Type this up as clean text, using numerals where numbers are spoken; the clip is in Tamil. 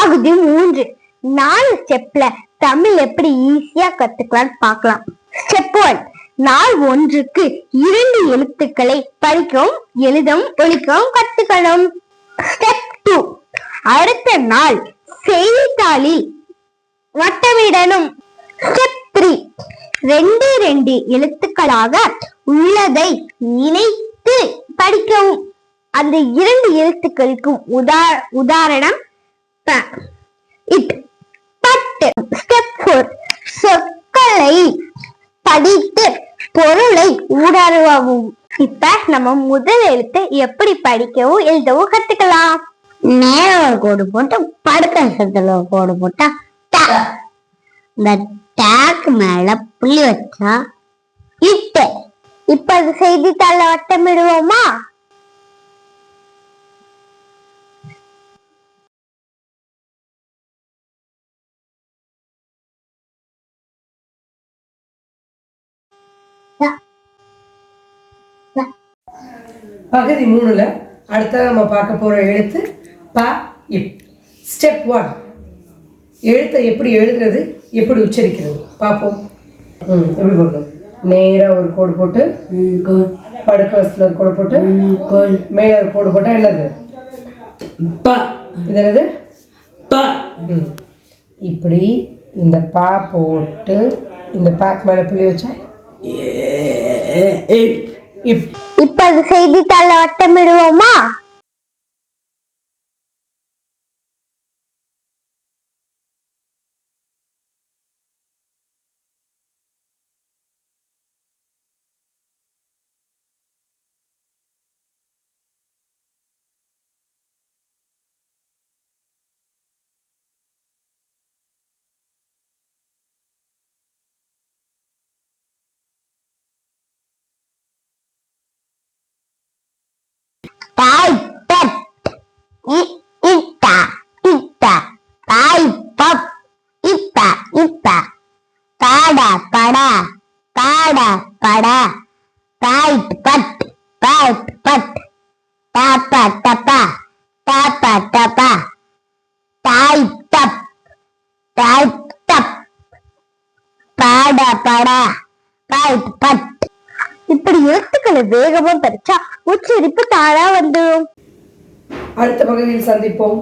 பகுதி 3 4 ஸ்டெப்ல தமிழ் எப்படி ஈஸியா கத்துக்கலாம்னு பார்க்கலாம். ஸ்டெப் 1, நாள் 1க்கு 2 எழுத்துக்களை படிக்கவும் எழுதவும் ஒலிக்கவும் கத்துக்கணும். ஸ்டெப் 2, அடுத்த நாள் செய்தித்தாளில் வட்டமிடணும். ஸ்டெப் 3, 2 எழுத்துக்களாக உள்ளதை இணைத்து படிக்கவும். அந்த 2 எழுத்துக்களுக்கும் உதாரணம் பட்டு. ஸ்டெப் 4, சொற்களை படித்து பொருளை உணரவும். இப்ப நம்ம முதல் எழுத்தை எப்படி படிக்கவும் எழுதவும் கத்துக்கலாம். நேர ஒரு கோடு போட்டு படுக்கத்துல ஒரு கோடு போட்டா இந்த டேக் மேல புள்ளி வச்சா இட்டு. இப்ப அது செய்தித்தாள வட்டமிடுவோமா? பகுதி 3ல அடுத்த நம்ம பார்க்க போற எழுத்து ப இப். ஸ்டெப் 1, எழுத்தை எப்படி எழுதுறது, எப்படி உச்சரிக்கிறது பார்ப்போம். எப்படி போடணும்? நேரா ஒரு கோடு போட்டு படுக்கத்துல ஒரு கோடு போட்டு மேல ஒரு கோடு போட்டா என்னது? ப. இது என்னது? ப. இப்படி இந்த பா போட்டு இந்த பாக் மேல புள்ளி வச்சா இப்ப அது செய்தித்தாள வட்டமிடுவோமா? இப்படி எழுத்துக்களை வேகமா படிச்சா உச்சரிப்பு தானா வந்துடும். அடுத்த பகுதியில் சந்திப்போம்.